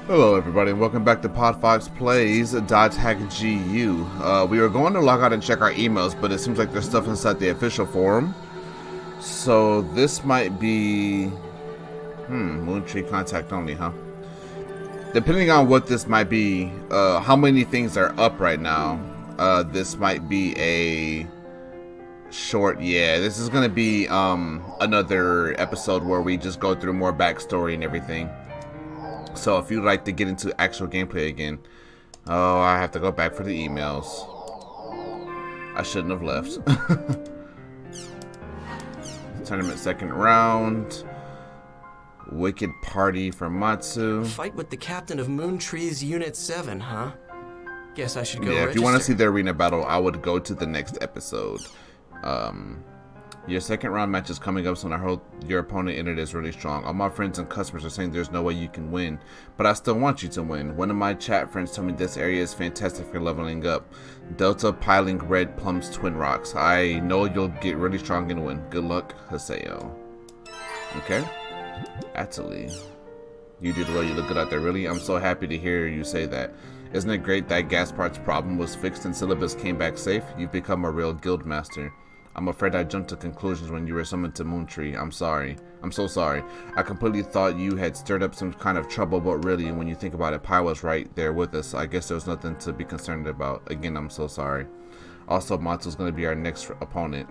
Hello everybody and welcome back to Podfox Plays .hack GU. We were going to log out and check our emails, but it seems like there's stuff inside the official forum. So this might be... Moontree contact only, huh? Depending on what this might be, how many things are up right now, this might be a short... Yeah, this is going to be another episode where we just go through more backstory and everything. So if you'd like to get into actual gameplay again, I have to go back for the emails. I shouldn't have left. Tournament second round. Wicked party for Matsu. Fight with the captain of Moontree's Unit 7, huh? Guess I should go register. If you want to see the arena battle, I would go to the next episode. Your second round match is coming up, so I heard your opponent in it is really strong. All my friends and customers are saying there's no way you can win, but I still want you to win. One of my chat friends told me this area is fantastic for leveling up. Delta Piling Red Plums Twin Rocks. I know you'll get really strong and win. Good luck, Haseo. Okay. Atali. You did well, you look good out there. Really? I'm so happy to hear you say that. Isn't it great that Gaspart's problem was fixed and Syllabus came back safe? You've become a real guild master. I'm afraid I jumped to conclusions when you were summoned to Moontree. I'm sorry. I'm so sorry. I completely thought you had stirred up some kind of trouble, but really, when you think about it, Pai was right there with us. I guess there was nothing to be concerned about. Again, I'm so sorry. Also, Matsu's going to be our next opponent.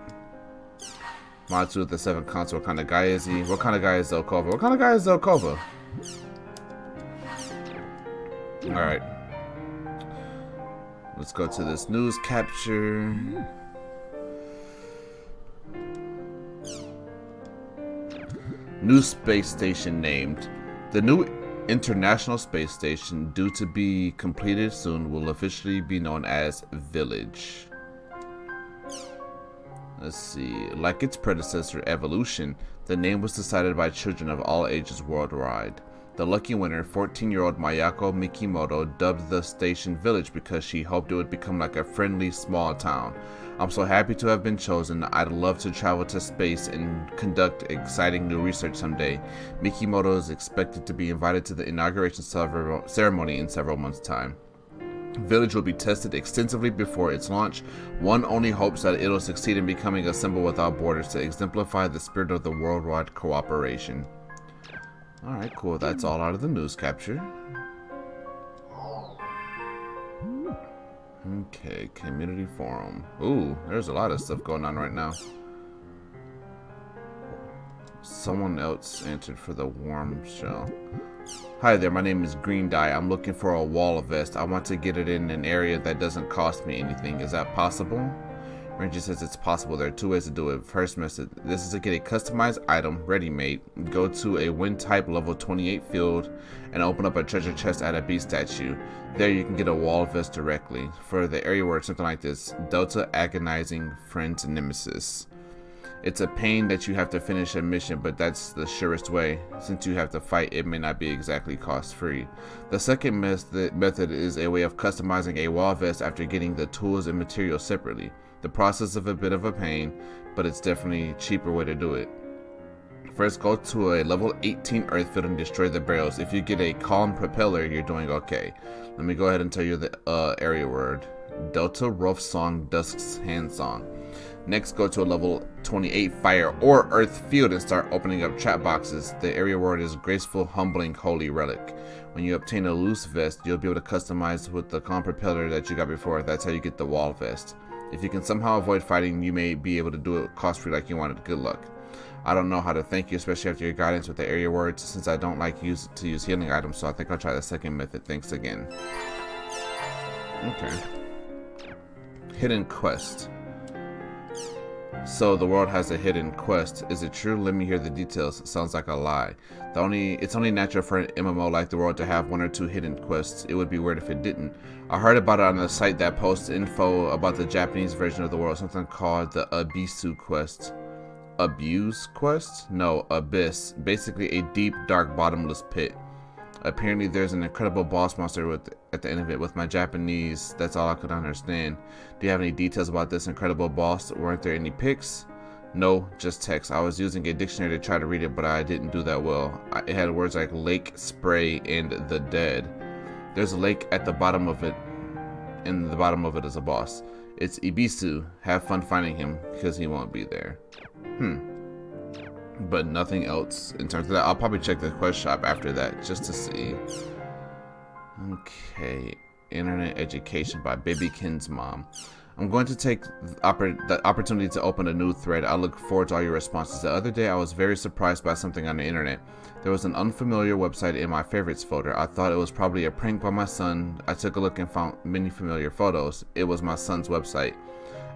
Matsu with the 7th console. What kind of guy is he? What kind of guy is Zelkova? What kind of guy is Zelkova? Alright. Let's go to this news capture. New space station named. The new International Space Station, due to be completed soon, will officially be known as Village. Let's see. Like its predecessor, Evolution, the name was decided by children of all ages worldwide. The lucky winner, 14-year-old Mayako Mikimoto, dubbed the station Village because she hoped it would become like a friendly small town. I'm so happy to have been chosen. I'd love to travel to space and conduct exciting new research someday. Mikimoto is expected to be invited to the inauguration ceremony in several months' time. Village will be tested extensively before its launch. One only hopes that it'll succeed in becoming a symbol without borders to exemplify the spirit of the worldwide cooperation. Alright, cool. That's all out of the news capture. Okay, community forum. Ooh, there's a lot of stuff going on right now. Someone else answered for the warm shell. Hi there, my name is Green Dye. I'm looking for a wall vest. I want to get it in an area that doesn't cost me anything. Is that possible? Ranger says it's possible. There are 2 ways to do it. First method, this is to get a customized item, ready-made. Go to a wind type level 28 field and open up a treasure chest at a beast statue. There you can get a wall vest directly. For the area where it's something like this, Delta Agonizing Friends Nemesis. It's a pain that you have to finish a mission, but that's the surest way. Since you have to fight, it may not be exactly cost-free. The second method is a way of customizing a wall vest after getting the tools and materials separately. The process is a bit of a pain, but it's definitely a cheaper way to do it. First, go to a level 18 earth field and destroy the barrels. If you get a calm propeller, you're doing okay. Let me go ahead and tell you the area word. Delta Rough Song Dusk's Hand Song. Next, go to a level 28 fire or earth field and start opening up trap boxes. The area word is Graceful Humbling Holy Relic. When you obtain a loose vest, you'll be able to customize with the calm propeller that you got before. That's how you get the wall vest. If you can somehow avoid fighting, you may be able to do it cost-free like you wanted. Good luck. I don't know how to thank you, especially after your guidance with the area words, since I don't like to use healing items, so I think I'll try the second method. Thanks again. Okay. Hidden quest. So the world has a hidden quest. Is it true? Let me hear the details. Sounds like a lie. It's only natural for an MMO like the world to have 1 or 2 hidden quests. It would be weird if it didn't. I heard about it on a site that posts info about the Japanese version of the world, something called the Abisu quest. Abuse quest? No, Abyss. Basically a deep, dark, bottomless pit. Apparently there's an incredible boss monster at the end of it. With my Japanese, that's all I could understand. Do you have any details about this incredible boss? Weren't there any pics? No, just text. I was using a dictionary to try to read it, but I didn't do that well. It had words like lake, spray, and the dead. There's a lake at the bottom of it, and the bottom of it is a boss. It's Ibisu. Have fun finding him, because he won't be there. But nothing else in terms of that. I'll probably check the quest shop after that, just to see. Okay. Internet Education by Babykin's Mom. I'm going to take the opportunity to open a new thread. I look forward to all your responses. The other day I was very surprised by something on the internet. There was an unfamiliar website in my favorites folder. I thought it was probably a prank by my son. I took a look and found many familiar photos. It was my son's website.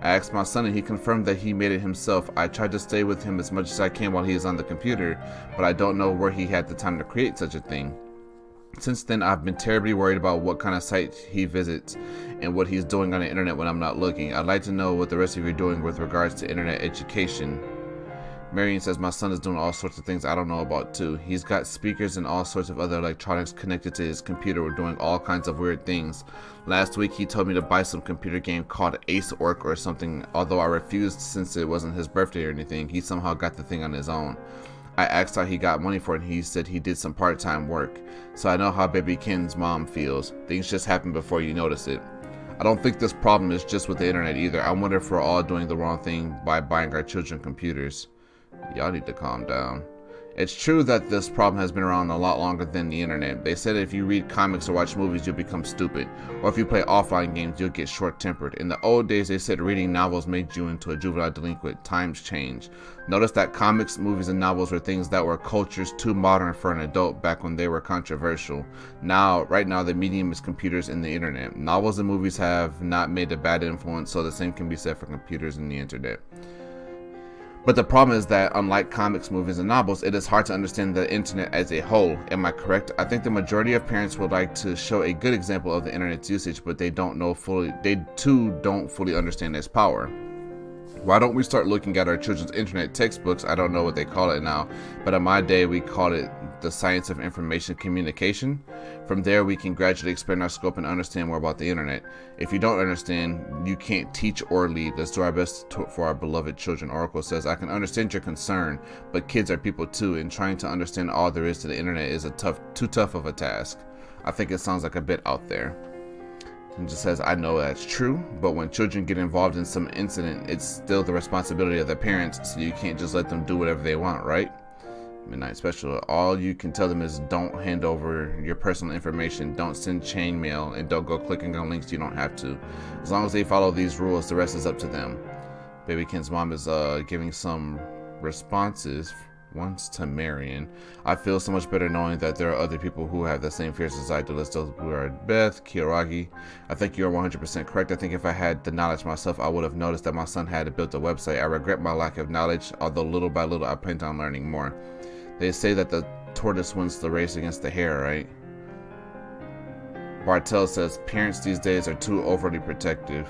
I asked my son and he confirmed that he made it himself. I tried to stay with him as much as I can while he is on the computer, but I don't know where he had the time to create such a thing. Since then, I've been terribly worried about what kind of site he visits and what he's doing on the internet when I'm not looking. I'd like to know what the rest of you are doing with regards to internet education. Marion says my son is doing all sorts of things I don't know about too. He's got speakers and all sorts of other electronics connected to his computer. We're doing all kinds of weird things. Last week he told me to buy some computer game called Ace Orc or something. Although I refused since it wasn't his birthday or anything, he somehow got the thing on his own. I asked how he got money for it and he said he did some part-time work. So I know how Baby Ken's mom feels. Things just happen before you notice it. I don't think this problem is just with the internet either. I wonder if we're all doing the wrong thing by buying our children computers. Y'all need to calm down. It's true that this problem has been around a lot longer than the internet. They said if you read comics or watch movies, you'll become stupid. Or if you play offline games, you'll get short-tempered. In the old days, they said reading novels made you into a juvenile delinquent. Times change. Notice that comics, movies, and novels were things that were cultures too modern for an adult back when they were controversial. Right now, the medium is computers and the internet. Novels and movies have not made a bad influence, so the same can be said for computers and the internet. But the problem is that, unlike comics, movies, and novels, it is hard to understand the internet as a whole. Am I correct? I think the majority of parents would like to show a good example of the internet's usage, but they too don't fully understand its power. Why don't we start looking at our children's internet textbooks? I don't know what they call it now, but in my day we called it the science of information communication. From there we can gradually expand our scope and understand more about the internet. If you don't understand, you can't teach or lead. Let's do our best for our beloved children. Oracle says, I can understand your concern, but kids are people too, and trying to understand all there is to the internet is too tough of a task. I think it sounds like a bit out there. And just says, I know that's true, but when children get involved in some incident, it's still the responsibility of their parents, so you can't just let them do whatever they want, right? Midnight Special, all you can tell them is don't hand over your personal information, don't send chain mail, and don't go clicking on links you don't have to. As long as they follow these rules, the rest is up to them. Baby Ken's mom is giving some responses. Once to Marion. I feel so much better knowing that there are other people who have the same fears as I do. Let's do Beth, Kiaragi. I think you're 100% correct. I think if I had the knowledge myself, I would have noticed that my son had built a website. I regret my lack of knowledge, although little by little I plan on learning more. They say that the tortoise wins the race against the hare, right? Bartel says parents these days are too overprotective.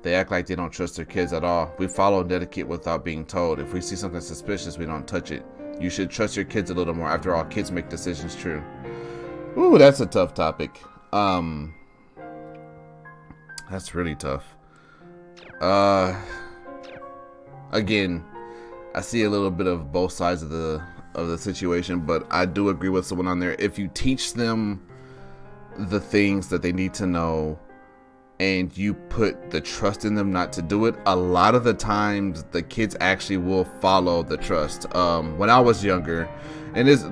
They act like they don't trust their kids at all. We follow etiquette without being told. If we see something suspicious, we don't touch it. You should trust your kids a little more. After all, kids make decisions true. Ooh, that's a tough topic. That's really tough. Again, I see a little bit of both sides of the situation, but I do agree with someone on there. If you teach them the things that they need to know and you put the trust in them not to do it, a lot of the times the kids actually will follow the trust. When I was younger, and it's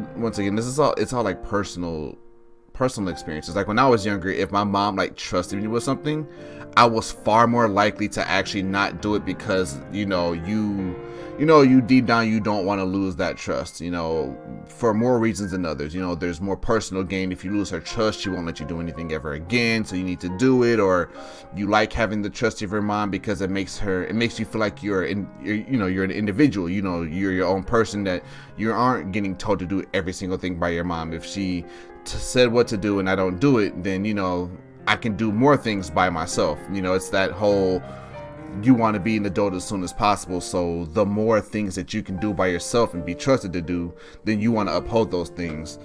all like personal experiences. Like when I was younger, if my mom trusted me with something, I was far more likely to actually not do it because you deep down you don't want to lose that trust, for more reasons than others. There's more personal gain. If you lose her trust, she won't let you do anything ever again, so you need to do it. Or you like having the trust of your mom because it makes you feel like you're an individual. You're your own person, that you aren't getting told to do every single thing by your mom. If she said what to do and I don't do it, then I can do more things by myself. It's that whole, you want to be an adult as soon as possible, so the more things that you can do by yourself and be trusted to do, then you want to uphold those things.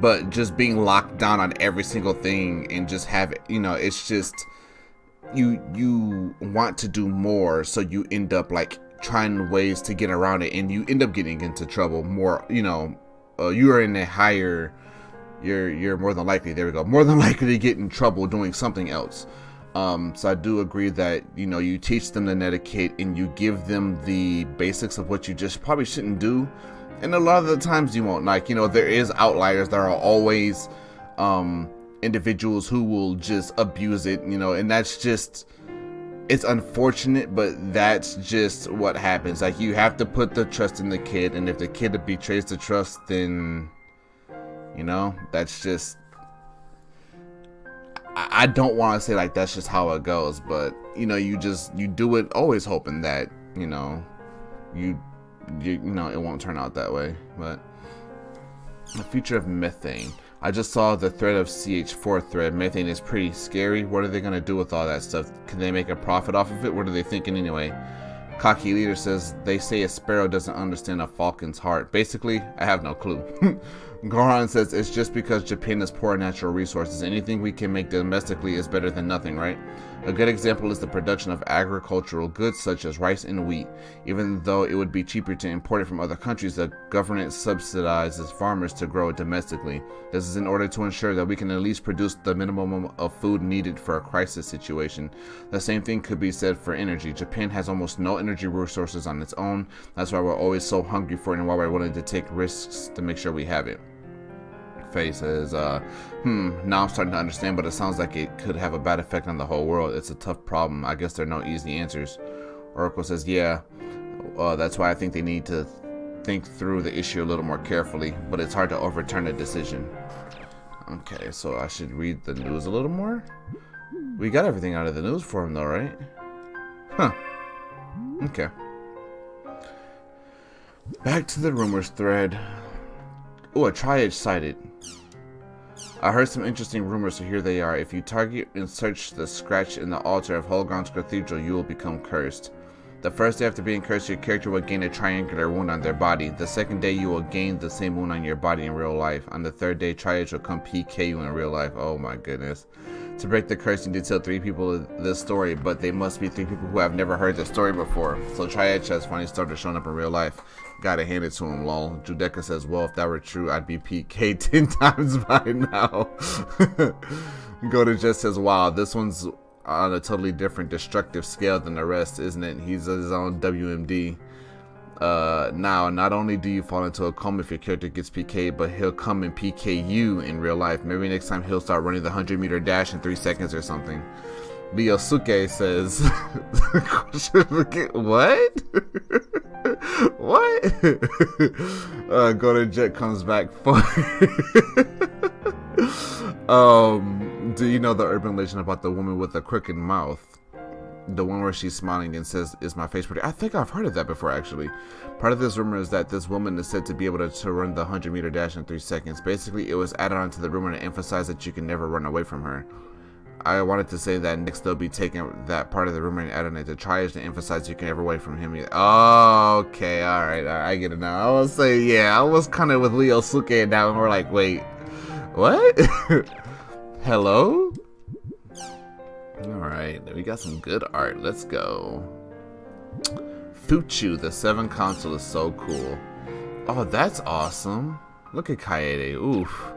But just being locked down on every single thing and just have it, you want to do more, so you end up like trying ways to get around it, and you end up getting into trouble more. You are in a higher, you're more than likely, there we go, more than likely to get in trouble doing something else. So I do agree that, you teach them the etiquette and you give them the basics of what you just probably shouldn't do. And a lot of the times you won't. Like, there is outliers. There are always individuals who will just abuse it, and that's just, it's unfortunate, but that's just what happens. Like, you have to put the trust in the kid, and if the kid betrays the trust, then, that's just, I don't want to say like that's just how it goes, but you do it always hoping that it won't turn out that way. But the future of methane, I just saw the thread of CH4 thread. Methane is pretty scary. What are they gonna do with all that stuff? Can they make a profit off of it? What are they thinking anyway? Cocky Leader says, they say a sparrow doesn't understand a falcon's heart. Basically, I have no clue. Goran says, it's just because Japan has poor natural resources. Anything we can make domestically is better than nothing, right? A good example is the production of agricultural goods such as rice and wheat. Even though it would be cheaper to import it from other countries, the government subsidizes farmers to grow it domestically. This is in order to ensure that we can at least produce the minimum of food needed for a crisis situation. The same thing could be said for energy. Japan has almost no energy resources on its own. That's why we're always so hungry for it and why we're willing to take risks to make sure we have it. Faye says, now I'm starting to understand, but it sounds like it could have a bad effect on the whole world. It's a tough problem. I guess there are no easy answers. Oracle says, yeah, that's why I think they need to think through the issue a little more carefully, but it's hard to overturn a decision. Okay, so I should read the news a little more? We got everything out of the news for him though, right? Huh. Okay. Back to the rumors thread. Oh, a triad sighted. I heard some interesting rumors, so here they are. If you target and search the scratch in the altar of Holgron's Cathedral, you will become cursed. The first day after being cursed, your character will gain a triangular wound on their body. The second day, you will gain the same wound on your body in real life. On the third day, triads will come PK you in real life. Oh my goodness. To break the curse, you need to tell 3 people this story, but they must be 3 people who have never heard the story before. So Triad has finally started showing up in real life. Gotta hand it to him, lol. Judeka says, well, if that were true, I'd be PK 10 times by now. Goda just says, wow, this one's on a totally different destructive scale than the rest, isn't it? He's his own WMD. Now, not only do you fall into a coma if your character gets PK'd, but he'll come and PK you in real life. Maybe next time he'll start running the 100-meter dash in 3 seconds or something. Ryosuke says, what? What? Golden Jet comes back for do you know the urban legend about the woman with the crooked mouth? The one where she's smiling and says, is my face pretty? I think I've heard of that before, actually. Part of this rumor is that this woman is said to be able to run the 100-meter dash in 3 seconds. Basically, it was added onto the rumor to emphasize that you can never run away from her. I wanted to say that next they'll be taking that part of the rumor and adding it to Triage to emphasize you can never away from him. Oh, okay, alright, I get it now. I was saying, yeah, I was kind of with Ryosuke and now and we're like, wait, what? Hello? Alright, we got some good art. Let's go. Fuchu, the 7 console is so cool. Oh, that's awesome. Look at Kaede. Oof.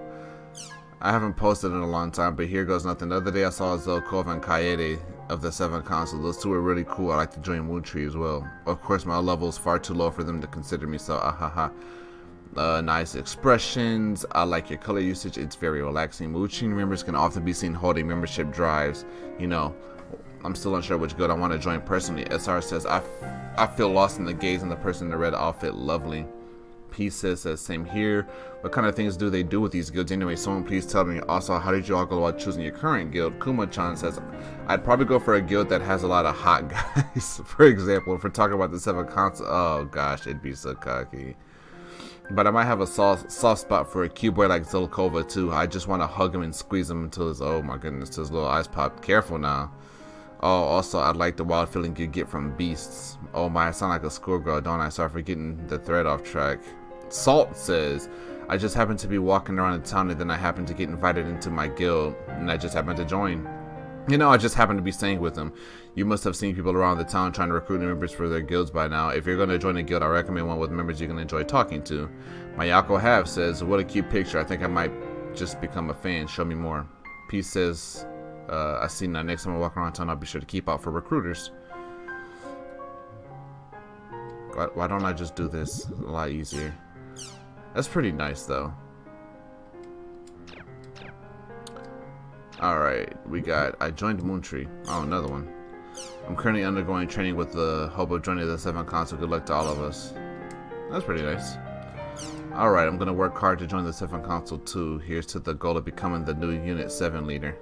I haven't posted in a long time, but here goes nothing. The other day I saw Zelkov and Kaede of the 7 console. Those 2 are really cool. I like to join Moontree as well. Of course, my level is far too low for them to consider me, so ahaha. Nice expressions. I like your color usage. It's very relaxing. Moontree members can often be seen holding membership drives. You know, I'm still unsure which guild I want to join personally. SR says, I feel lost in the gaze on the person in the red outfit. Lovely. P says, same here. What kind of things do they do with these guilds anyway? Someone please tell me. Also, how did you all go about choosing your current guild? Kuma-chan says, I'd probably go for a guild that has a lot of hot guys. For example, if we're talking about the 7 console, oh gosh, it'd be Sakaki. But I might have a soft spot for a cute boy like Zelkova too. I just want to hug him and squeeze him until his, oh my goodness, till his little eyes pop. Careful now. Oh, also, I like the wild feeling you get from beasts. Oh my, I sound like a schoolgirl, don't I? Sorry for getting the thread off track. Salt says, I just happened to be walking around the town and then I happened to get invited into my guild and I just happened to join. You know, I just happened to be staying with him. You must have seen people around the town trying to recruit new members for their guilds by now. If you're going to join a guild, I recommend one with members you can enjoy talking to. Mayako Have says, what a cute picture. I think I might just become a fan. Show me more. Peace says, I see now. Next time I walk around town, I'll be sure to keep out for recruiters. Why don't I just do this? A lot easier. That's pretty nice, though. Alright, we got, I joined Moontree. Oh, another one. I'm currently undergoing training with the hope of joining the 7th Council. Good luck to all of us. That's pretty nice. Alright, I'm gonna work hard to join the 7th Council too. Here's to the goal of becoming the new Unit 7 leader.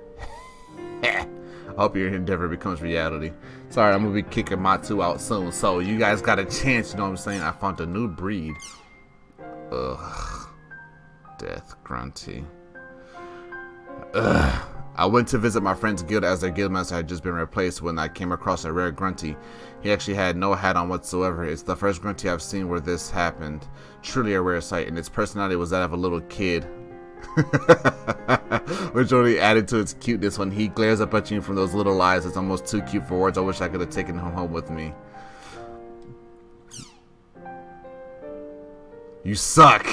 I hope your endeavor becomes reality. Sorry, I'm gonna be kicking Matsu out soon, so you guys got a chance, you know what I'm saying? I found a new breed. Ugh. Death Grunty. Ugh. I went to visit my friend's guild as their guildmaster had just been replaced when I came across a rare Grunty. He actually had no hat on whatsoever. It's the first Grunty I've seen where this happened. Truly a rare sight, and its personality was that of a little kid. Which only added to its cuteness. When he glares up at you from those little eyes, it's almost too cute for words. I wish I could have taken him home with me. You suck!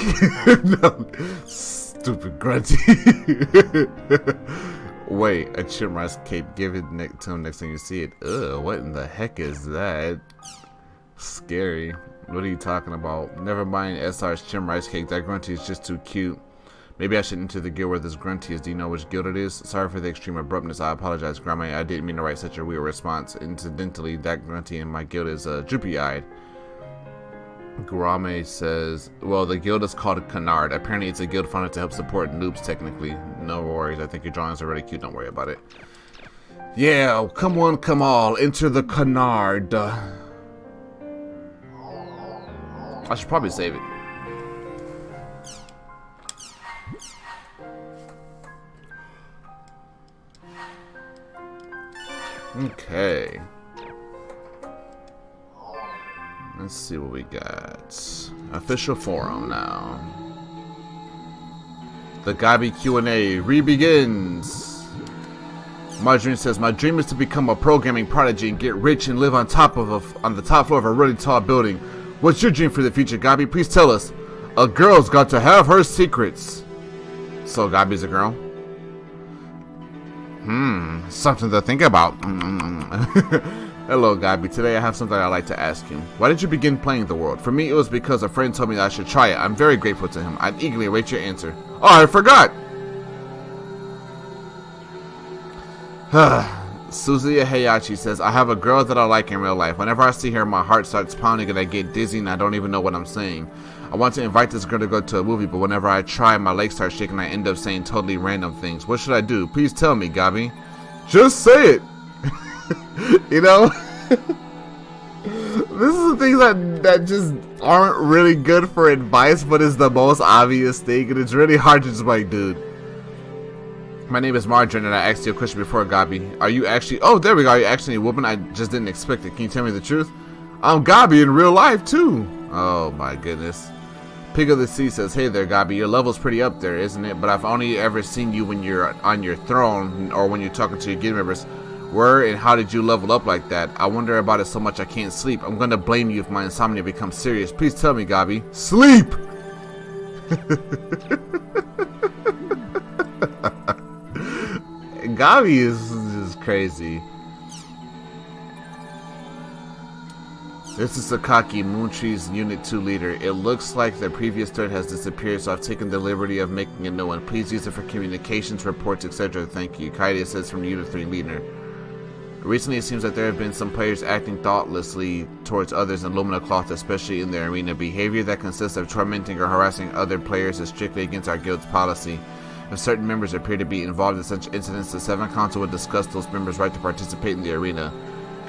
No. Stupid Grunty. Wait, a Chimrice cape. Give it to him next time you see it. Ugh, what in the heck is that? Scary. What are you talking about? Never mind SR's Chimrice cake. That Grunty is just too cute. Maybe I should enter the guild where this Grunty is. Do you know which guild it is? Sorry for the extreme abruptness. I apologize, Grandma. I didn't mean to write such a weird response. Incidentally, that Grunty in my guild is droopy-eyed. Gurame says, well, the guild is called Canard. Apparently it's a guild founded to help support noobs, technically. No worries, I think your drawings are really cute, don't worry about it. Yeah, come on, come all, enter the Canard. I should probably save it. Okay. Let's see what we got. Official forum now. The Gabi Q&A re-begins. Marjorie says, my dream is to become a programming prodigy and get rich and live on the top floor of a really tall building. What's your dream for the future, Gabi? Please tell us. A girl's got to have her secrets. So Gabi's a girl? Something to think about. Hello, Gabi. Today I have something I'd like to ask you. Why did you begin playing the world? For me, it was because a friend told me that I should try it. I'm very grateful to him. I'd eagerly await your answer. Oh, I forgot! Suzuya Heihachi says, I have a girl that I like in real life. Whenever I see her, my heart starts pounding and I get dizzy and I don't even know what I'm saying. I want to invite this girl to go to a movie, but whenever I try, my legs start shaking and I end up saying totally random things. What should I do? Please tell me, Gabi. Just say it! You know? This is the things that just aren't really good for advice, but is the most obvious thing, and it's really hard to just like, dude. My name is Marjorie, and I asked you a question before, Gabi. Are you actually... Oh, there we go. Are you actually a woman? I just didn't expect it. Can you tell me the truth? I'm Gabi in real life, too. Oh, my goodness. Pig of the Sea says, hey there, Gabi. Your level's pretty up there, isn't it? But I've only ever seen you when you're on your throne or when you're talking to your guild members. Where and how did you level up like that? I wonder about it so much I can't sleep. I'm gonna blame you if my insomnia becomes serious. Please tell me, Gabi. Sleep! Gabi is just crazy. This is Sakaki, Moontree's Unit 2 leader. It looks like the previous thread has disappeared, so I've taken the liberty of making a new one. Please use it for communications, reports, etc. Thank you. Kaide says from the Unit 3 leader. Recently, it seems that there have been some players acting thoughtlessly towards others in Lumina Cloth, especially in the arena. Behavior that consists of tormenting or harassing other players is strictly against our guild's policy. If certain members appear to be involved in such incidents, the 7th Council would discuss those members' right to participate in the arena.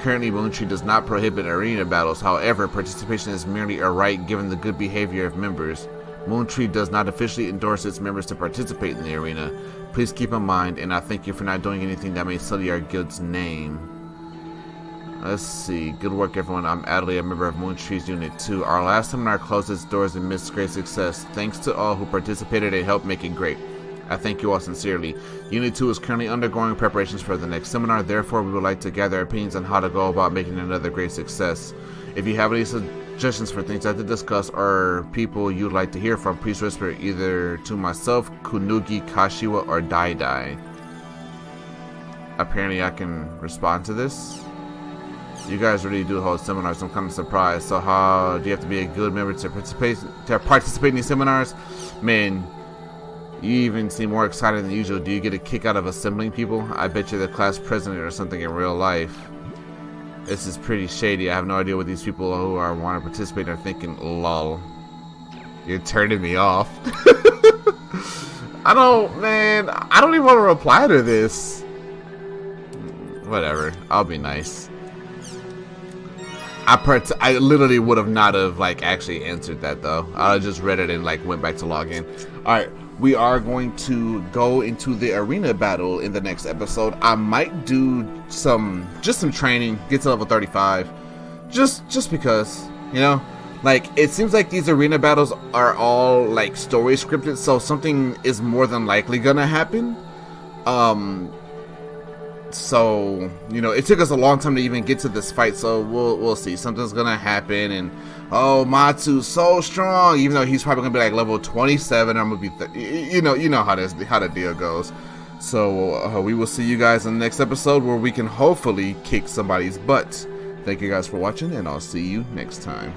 Currently, Moontree does not prohibit arena battles. However, participation is merely a right given the good behavior of members. Moontree does not officially endorse its members to participate in the arena. Please keep in mind, and I thank you for not doing anything that may sully our guild's name. Let's see. Good work, everyone. I'm Adley, a member of Moontree's Unit 2. Our last seminar closed its doors amidst great success. Thanks to all who participated and helped make it great. I thank you all sincerely. Unit 2 is currently undergoing preparations for the next seminar, therefore we would like to gather opinions on how to go about making another great success. If you have any suggestions for things to discuss or people you'd like to hear from, please whisper either to myself, Kunugi, Kashiwa, or Dai Dai. Apparently I can respond to this. You guys really do hold seminars. I'm kind of surprised. So how do you have to be a good member to participate in these seminars? Man, you even seem more excited than usual. Do you get a kick out of assembling people? I bet you're the class president or something in real life. This is pretty shady. I have no idea what these people who want to participate are thinking. Lol. You're turning me off. I don't even want to reply to this. Whatever. I'll be nice. I literally would have not have like actually answered that though. I just read it and like went back to log in. Alright, we are going to go into the arena battle in the next episode. I might do some training, get to level 35. Just because, you know, like it seems like these arena battles are all like story scripted, so something is more than likely gonna happen. So, you know, it took us a long time to even get to this fight, so we'll see. Something's gonna happen, and oh, Matsu's so strong, even though he's probably gonna be like level 27. I'm gonna be, you know how the deal goes. So we will see you guys in the next episode where we can hopefully kick somebody's butt. Thank you guys for watching, and I'll see you next time.